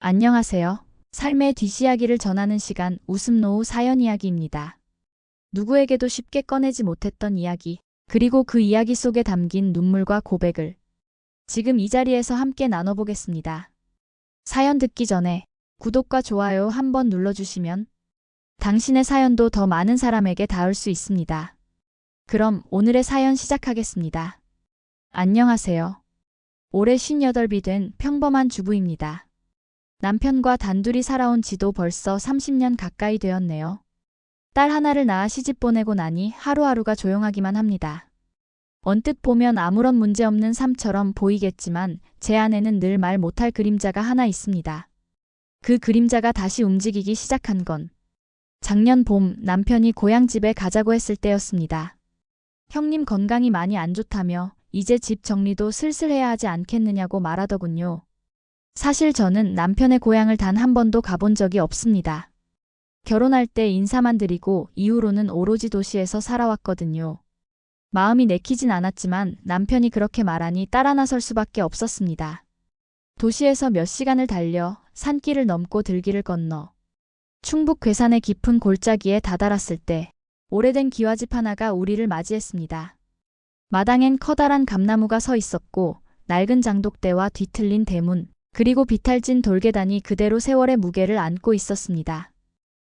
안녕하세요. 삶의 뒷이야기를 전하는 시간 웃음노우 사연 이야기입니다. 누구에게도 쉽게 꺼내지 못했던 이야기, 그리고 그 이야기 속에 담긴 눈물과 고백을 지금 이 자리에서 함께 나눠보겠습니다. 사연 듣기 전에 구독과 좋아요 한번 눌러주시면 당신의 사연도 더 많은 사람에게 닿을 수 있습니다. 그럼 오늘의 사연 시작하겠습니다. 안녕하세요. 올해 58이 된 평범한 주부입니다. 남편과 단둘이 살아온 지도 벌써 30년 가까이 되었네요. 딸 하나를 낳아 시집 보내고 나니 하루하루가 조용하기만 합니다. 언뜻 보면 아무런 문제 없는 삶처럼 보이겠지만 제 안에는 늘 말 못할 그림자가 하나 있습니다. 그 그림자가 다시 움직이기 시작한 건 작년 봄 남편이 고향집에 가자고 했을 때였습니다. 형님 건강이 많이 안 좋다며 이제 집 정리도 슬슬 해야 하지 않겠느냐고 말하더군요. 사실 저는 남편의 고향을 단 한 번도 가본 적이 없습니다. 결혼할 때 인사만 드리고 이후로는 오로지 도시에서 살아왔거든요. 마음이 내키진 않았지만 남편이 그렇게 말하니 따라 나설 수밖에 없었습니다. 도시에서 몇 시간을 달려 산길을 넘고 들길을 건너 충북 괴산의 깊은 골짜기에 다다랐을 때 오래된 기와집 하나가 우리를 맞이했습니다. 마당엔 커다란 감나무가 서 있었고 낡은 장독대와 뒤틀린 대문, 그리고 비탈진 돌계단이 그대로 세월의 무게를 안고 있었습니다.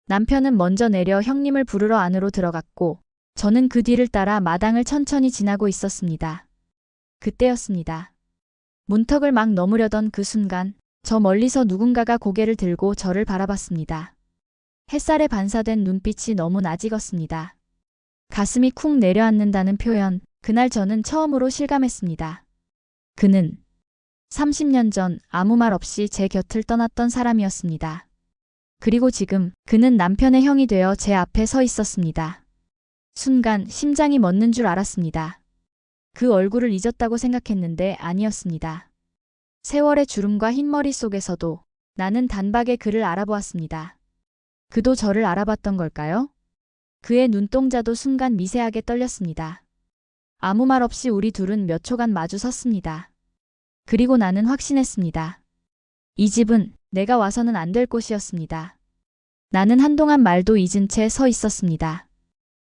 남편은 먼저 내려 형님을 부르러 안으로 들어갔고 저는 그 뒤를 따라 마당을 천천히 지나고 있었습니다. 그때였습니다. 문턱을 막 넘으려던 그 순간 저 멀리서 누군가가 고개를 들고 저를 바라봤습니다. 햇살에 반사된 눈빛이 너무 낯익었습니다. 가슴이 쿵 내려앉는다는 표현, 그날 저는 처음으로 실감했습니다. 그는 30년 전 아무 말 없이 제 곁을 떠났던 사람이었습니다. 그리고 지금 그는 남편의 형이 되어 제 앞에 서 있었습니다. 순간 심장이 멎는 줄 알았습니다. 그 얼굴을 잊었다고 생각했는데 아니었습니다. 세월의 주름과 흰머리 속에서도 나는 단박에 그를 알아보았습니다. 그도 저를 알아봤던 걸까요? 그의 눈동자도 순간 미세하게 떨렸습니다. 아무 말 없이 우리 둘은 몇 초간 마주 섰습니다. 그리고 나는 확신했습니다. 이 집은 내가 와서는 안 될 곳이었습니다. 나는 한동안 말도 잊은 채 서 있었습니다.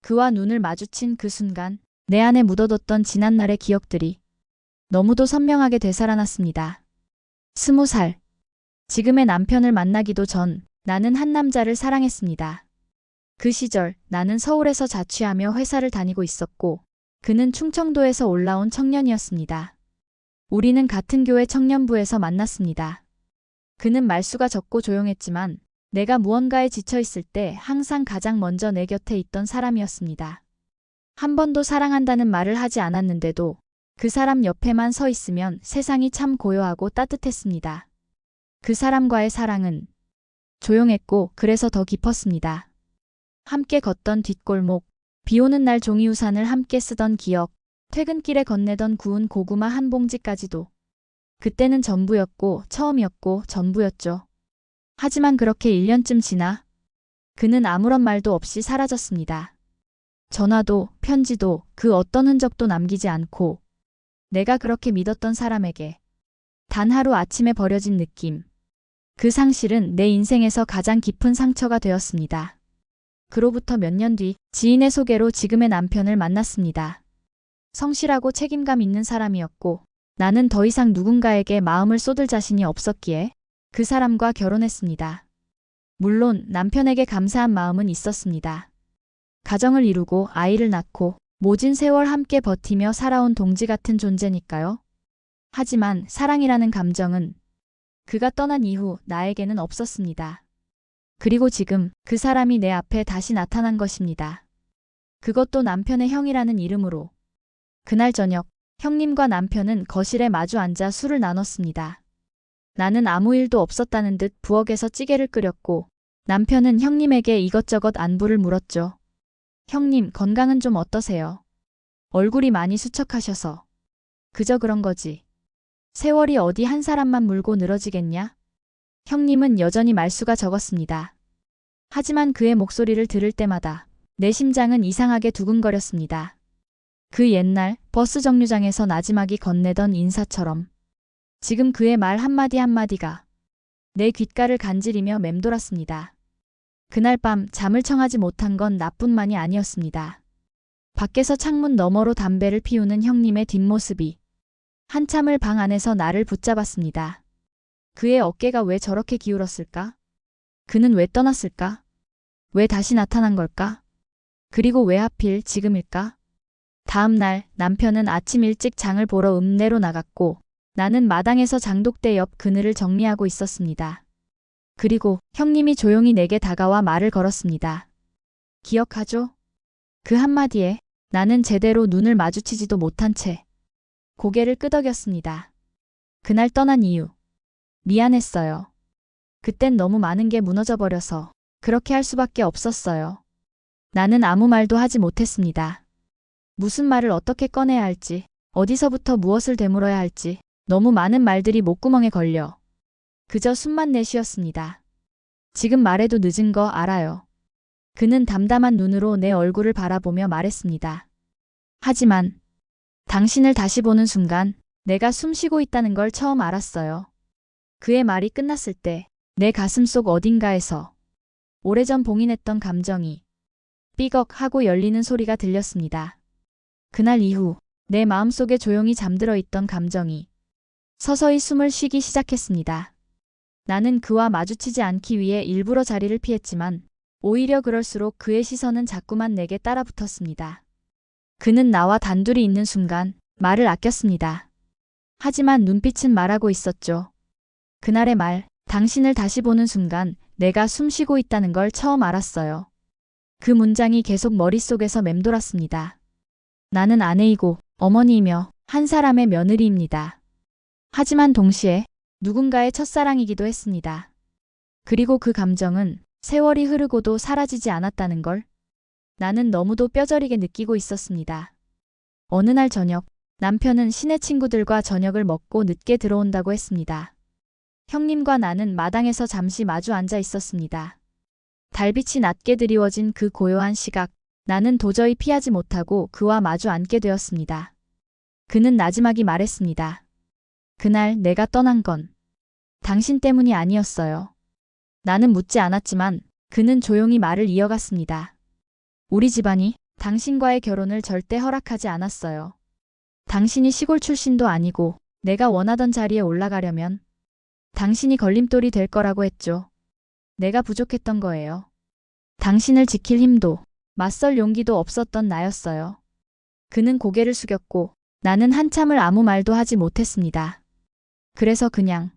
그와 눈을 마주친 그 순간 내 안에 묻어뒀던 지난날의 기억들이 너무도 선명하게 되살아났습니다. 20살. 지금의 남편을 만나기도 전 나는 한 남자를 사랑했습니다. 그 시절 나는 서울에서 자취하며 회사를 다니고 있었고 그는 충청도에서 올라온 청년이었습니다. 우리는 같은 교회 청년부에서 만났습니다. 그는 말수가 적고 조용했지만 내가 무언가에 지쳐 있을 때 항상 가장 먼저 내 곁에 있던 사람이었습니다. 한 번도 사랑한다는 말을 하지 않았는데도 그 사람 옆에만 서 있으면 세상이 참 고요하고 따뜻했습니다. 그 사람과의 사랑은 조용했고 그래서 더 깊었습니다. 함께 걷던 뒷골목, 비 오는 날 종이우산을 함께 쓰던 기억, 퇴근길에 건네던 구운 고구마 한 봉지까지도 그때는 전부였고 처음이었고 전부였죠. 하지만 그렇게 1년쯤 지나 그는 아무런 말도 없이 사라졌습니다. 전화도 편지도 그 어떤 흔적도 남기지 않고 내가 그렇게 믿었던 사람에게 단 하루 아침에 버려진 느낌. 그 상실은 내 인생에서 가장 깊은 상처가 되었습니다. 그로부터 몇 년 뒤 지인의 소개로 지금의 남편을 만났습니다. 성실하고 책임감 있는 사람이었고 나는 더 이상 누군가에게 마음을 쏟을 자신이 없었기에 그 사람과 결혼했습니다. 물론 남편에게 감사한 마음은 있었습니다. 가정을 이루고 아이를 낳고 모진 세월 함께 버티며 살아온 동지 같은 존재니까요. 하지만 사랑이라는 감정은 그가 떠난 이후 나에게는 없었습니다. 그리고 지금 그 사람이 내 앞에 다시 나타난 것입니다. 그것도 남편의 형이라는 이름으로. 그날 저녁 형님과 남편은 거실에 마주 앉아 술을 나눴습니다. 나는 아무 일도 없었다는 듯 부엌에서 찌개를 끓였고 남편은 형님에게 이것저것 안부를 물었죠. 형님 건강은 좀 어떠세요? 얼굴이 많이 수척하셔서. 그저 그런 거지. 세월이 어디 한 사람만 물고 늘어지겠냐? 형님은 여전히 말수가 적었습니다. 하지만 그의 목소리를 들을 때마다 내 심장은 이상하게 두근거렸습니다. 그 옛날 버스 정류장에서 나지막이 건네던 인사처럼 지금 그의 말 한마디 한마디가 내 귓가를 간지리며 맴돌았습니다. 그날 밤 잠을 청하지 못한 건 나뿐만이 아니었습니다. 밖에서 창문 너머로 담배를 피우는 형님의 뒷모습이 한참을 방 안에서 나를 붙잡았습니다. 그의 어깨가 왜 저렇게 기울었을까? 그는 왜 떠났을까? 왜 다시 나타난 걸까? 그리고 왜 하필 지금일까? 다음 날 남편은 아침 일찍 장을 보러 읍내로 나갔고 나는 마당에서 장독대 옆 그늘을 정리하고 있었습니다. 그리고 형님이 조용히 내게 다가와 말을 걸었습니다. 기억하죠? 그 한마디에 나는 제대로 눈을 마주치지도 못한 채 고개를 끄덕였습니다. 그날 떠난 이유. 미안했어요. 그땐 너무 많은 게 무너져 버려서 그렇게 할 수밖에 없었어요. 나는 아무 말도 하지 못했습니다. 무슨 말을 어떻게 꺼내야 할지, 어디서부터 무엇을 되물어야 할지 너무 많은 말들이 목구멍에 걸려 그저 숨만 내쉬었습니다. 지금 말해도 늦은 거 알아요. 그는 담담한 눈으로 내 얼굴을 바라보며 말했습니다. 하지만 당신을 다시 보는 순간 내가 숨쉬고 있다는 걸 처음 알았어요. 그의 말이 끝났을 때 내 가슴속 어딘가에서 오래전 봉인했던 감정이 삐걱 하고 열리는 소리가 들렸습니다. 그날 이후 내 마음속에 조용히 잠들어 있던 감정이 서서히 숨을 쉬기 시작했습니다. 나는 그와 마주치지 않기 위해 일부러 자리를 피했지만 오히려 그럴수록 그의 시선은 자꾸만 내게 따라붙었습니다. 그는 나와 단둘이 있는 순간 말을 아꼈습니다. 하지만 눈빛은 말하고 있었죠. 그날의 말, 당신을 다시 보는 순간 내가 숨쉬고 있다는 걸 처음 알았어요. 그 문장이 계속 머릿속에서 맴돌았습니다. 나는 아내이고 어머니이며 한 사람의 며느리입니다. 하지만 동시에 누군가의 첫사랑이기도 했습니다. 그리고 그 감정은 세월이 흐르고도 사라지지 않았다는 걸 나는 너무도 뼈저리게 느끼고 있었습니다. 어느 날 저녁, 남편은 시내 친구들과 저녁을 먹고 늦게 들어온다고 했습니다. 형님과 나는 마당에서 잠시 마주 앉아 있었습니다. 달빛이 낮게 드리워진 그 고요한 시각, 나는 도저히 피하지 못하고 그와 마주 앉게 되었습니다. 그는 나지막이 말했습니다. 그날 내가 떠난 건 당신 때문이 아니었어요. 나는 묻지 않았지만 그는 조용히 말을 이어갔습니다. 우리 집안이 당신과의 결혼을 절대 허락하지 않았어요. 당신이 시골 출신도 아니고 내가 원하던 자리에 올라가려면 당신이 걸림돌이 될 거라고 했죠. 내가 부족했던 거예요. 당신을 지킬 힘도 맞설 용기도 없었던 나였어요. 그는 고개를 숙였고 나는 한참을 아무 말도 하지 못했습니다. 그래서 그냥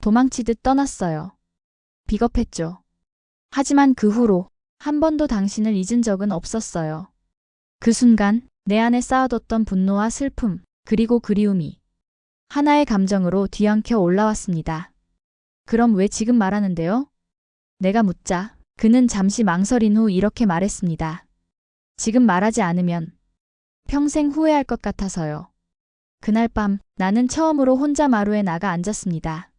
도망치듯 떠났어요. 비겁했죠. 하지만 그 후로 한 번도 당신을 잊은 적은 없었어요. 그 순간 내 안에 쌓아뒀던 분노와 슬픔, 그리고 그리움이 하나의 감정으로 뒤엉켜 올라왔습니다. 그럼 왜 지금 말하는데요? 내가 묻자 그는 잠시 망설인 후 이렇게 말했습니다. 지금 말하지 않으면 평생 후회할 것 같아서요. 그날 밤 나는 처음으로 혼자 마루에 나가 앉았습니다.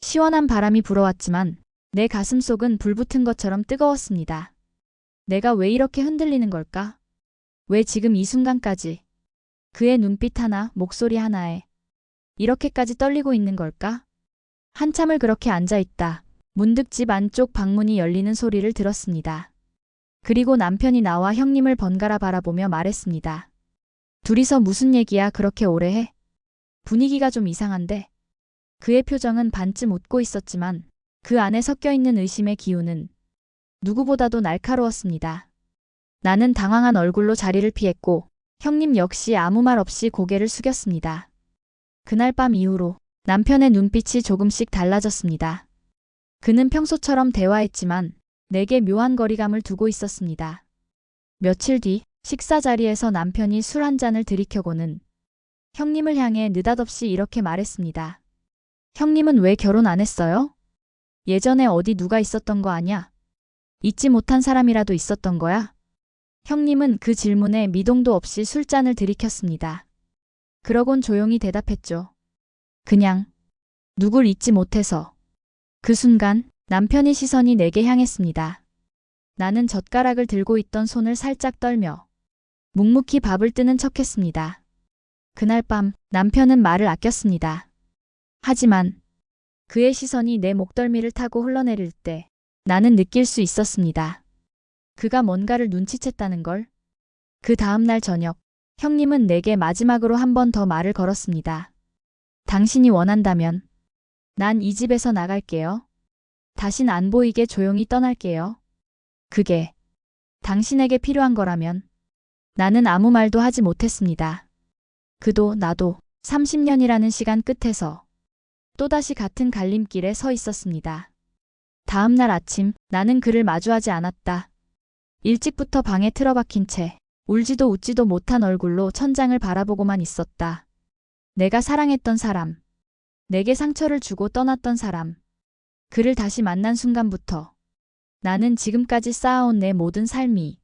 시원한 바람이 불어왔지만 내 가슴속은 불붙은 것처럼 뜨거웠습니다. 내가 왜 이렇게 흔들리는 걸까? 왜 지금 이 순간까지 그의 눈빛 하나, 목소리 하나에 이렇게까지 떨리고 있는 걸까? 한참을 그렇게 앉아있다. 문득 집 안쪽 방문이 열리는 소리를 들었습니다. 그리고 남편이 나와 형님을 번갈아 바라보며 말했습니다. 둘이서 무슨 얘기야 그렇게 오래 해? 분위기가 좀 이상한데? 그의 표정은 반쯤 웃고 있었지만 그 안에 섞여있는 의심의 기운은 누구보다도 날카로웠습니다. 나는 당황한 얼굴로 자리를 피했고 형님 역시 아무 말 없이 고개를 숙였습니다. 그날 밤 이후로 남편의 눈빛이 조금씩 달라졌습니다. 그는 평소처럼 대화했지만 내게 묘한 거리감을 두고 있었습니다. 며칠 뒤 식사 자리에서 남편이 술 한 잔을 들이켜고는 형님을 향해 느닷없이 이렇게 말했습니다. 형님은 왜 결혼 안 했어요? 예전에 어디 누가 있었던 거 아냐? 잊지 못한 사람이라도 있었던 거야? 형님은 그 질문에 미동도 없이 술잔을 들이켰습니다. 그러곤 조용히 대답했죠. 그냥 누굴 잊지 못해서. 그 순간 남편의 시선이 내게 향했습니다. 나는 젓가락을 들고 있던 손을 살짝 떨며 묵묵히 밥을 뜨는 척했습니다. 그날 밤 남편은 말을 아꼈습니다. 하지만 그의 시선이 내 목덜미를 타고 흘러내릴 때 나는 느낄 수 있었습니다. 그가 뭔가를 눈치챘다는 걸. 그 다음 날 저녁, 형님은 내게 마지막으로 한 번 더 말을 걸었습니다. 당신이 원한다면 난 이 집에서 나갈게요. 다신 안 보이게 조용히 떠날게요. 그게 당신에게 필요한 거라면. 나는 아무 말도 하지 못했습니다. 그도 나도 30년이라는 시간 끝에서 또다시 같은 갈림길에 서 있었습니다. 다음 날 아침 나는 그를 마주하지 않았다. 일찍부터 방에 틀어박힌 채 울지도 웃지도 못한 얼굴로 천장을 바라보고만 있었다. 내가 사랑했던 사람, 내게 상처를 주고 떠났던 사람, 그를 다시 만난 순간부터 나는 지금까지 쌓아온 내 모든 삶이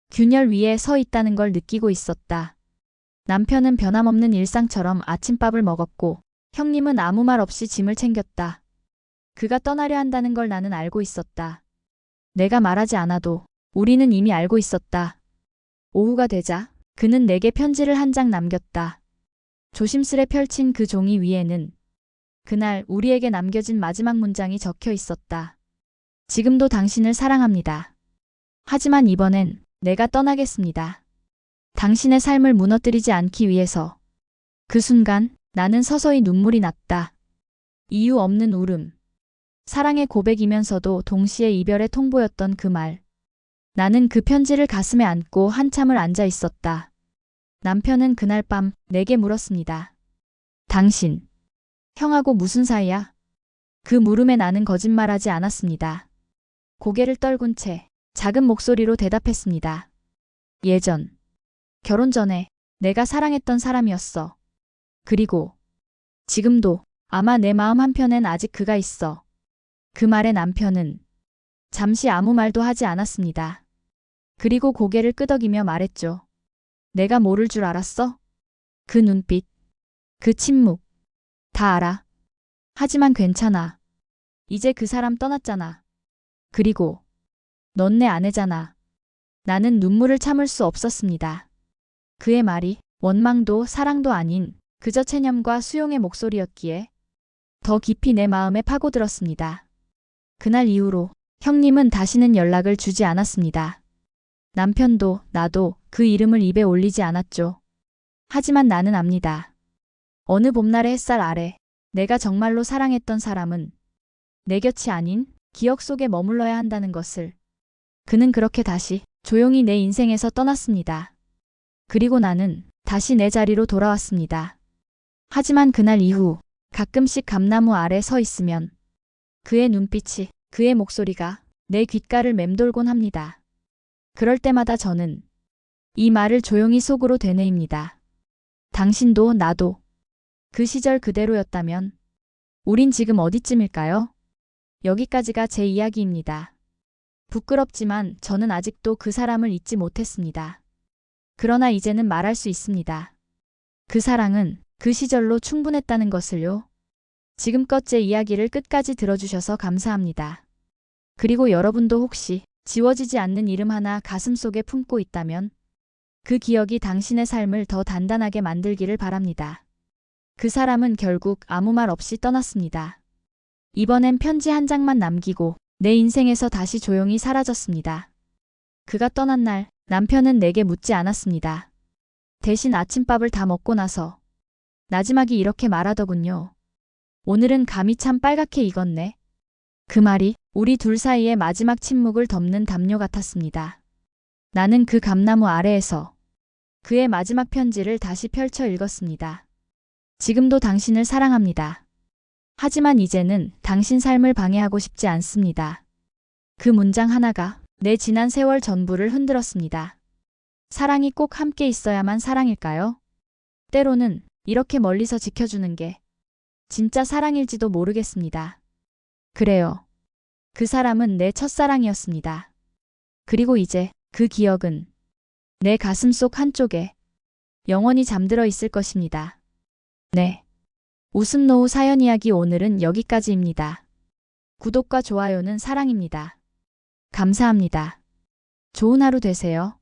균열 위에 서 있다는 걸 느끼고 있었다. 남편은 변함없는 일상처럼 아침밥을 먹었고 형님은 아무 말 없이 짐을 챙겼다. 그가 떠나려 한다는 걸 나는 알고 있었다. 내가 말하지 않아도 우리는 이미 알고 있었다. 오후가 되자 그는 내게 편지를 한 장 남겼다. 조심스레 펼친 그 종이 위에는 그날 우리에게 남겨진 마지막 문장이 적혀 있었다. 지금도 당신을 사랑합니다. 하지만 이번엔 내가 떠나겠습니다. 당신의 삶을 무너뜨리지 않기 위해서. 그 순간 나는 서서히 눈물이 났다. 이유 없는 울음. 사랑의 고백이면서도 동시에 이별의 통보였던 그 말. 나는 그 편지를 가슴에 안고 한참을 앉아 있었다. 남편은 그날 밤 내게 물었습니다. 당신, 형하고 무슨 사이야? 그 물음에 나는 거짓말하지 않았습니다. 고개를 떨군 채 작은 목소리로 대답했습니다. 예전, 결혼 전에 내가 사랑했던 사람이었어. 그리고 지금도 아마 내 마음 한편엔 아직 그가 있어. 그 말에 남편은 잠시 아무 말도 하지 않았습니다. 그리고 고개를 끄덕이며 말했죠. 내가 모를 줄 알았어? 그 눈빛, 그 침묵, 다 알아. 하지만 괜찮아. 이제 그 사람 떠났잖아. 그리고 넌 내 아내잖아. 나는 눈물을 참을 수 없었습니다. 그의 말이 원망도 사랑도 아닌 그저 체념과 수용의 목소리였기에 더 깊이 내 마음에 파고들었습니다. 그날 이후로 형님은 다시는 연락을 주지 않았습니다. 남편도 나도 그 이름을 입에 올리지 않았죠. 하지만 나는 압니다. 어느 봄날의 햇살 아래 내가 정말로 사랑했던 사람은 내 곁이 아닌 기억 속에 머물러야 한다는 것을. 그는 그렇게 다시 조용히 내 인생에서 떠났습니다. 그리고 나는 다시 내 자리로 돌아왔습니다. 하지만 그날 이후 가끔씩 감나무 아래 서 있으면 그의 눈빛이, 그의 목소리가 내 귓가를 맴돌곤 합니다. 그럴 때마다 저는 이 말을 조용히 속으로 되뇌입니다. 당신도 나도 그 시절 그대로였다면 우린 지금 어디쯤일까요? 여기까지가 제 이야기입니다. 부끄럽지만 저는 아직도 그 사람을 잊지 못했습니다. 그러나 이제는 말할 수 있습니다. 그 사랑은 그 시절로 충분했다는 것을요. 지금껏 제 이야기를 끝까지 들어주셔서 감사합니다. 그리고 여러분도 혹시 지워지지 않는 이름 하나 가슴속에 품고 있다면 그 기억이 당신의 삶을 더 단단하게 만들기를 바랍니다. 그 사람은 결국 아무 말 없이 떠났습니다. 이번엔 편지 한 장만 남기고 내 인생에서 다시 조용히 사라졌습니다. 그가 떠난 날 남편은 내게 묻지 않았습니다. 대신 아침밥을 다 먹고 나서 나지막이 이렇게 말하더군요. 오늘은 감이 참 빨갛게 익었네. 그 말이 우리 둘 사이의 마지막 침묵을 덮는 담요 같았습니다. 나는 그 감나무 아래에서 그의 마지막 편지를 다시 펼쳐 읽었습니다. 지금도 당신을 사랑합니다. 하지만 이제는 당신 삶을 방해하고 싶지 않습니다. 그 문장 하나가 내 지난 세월 전부를 흔들었습니다. 사랑이 꼭 함께 있어야만 사랑일까요? 때로는 이렇게 멀리서 지켜주는 게 진짜 사랑일지도 모르겠습니다. 그래요. 그 사람은 내 첫사랑이었습니다. 그리고 이제 그 기억은 내 가슴속 한쪽에 영원히 잠들어 있을 것입니다. 네. 웃음노후 사연 이야기 오늘은 여기까지입니다. 구독과 좋아요는 사랑입니다. 감사합니다. 좋은 하루 되세요.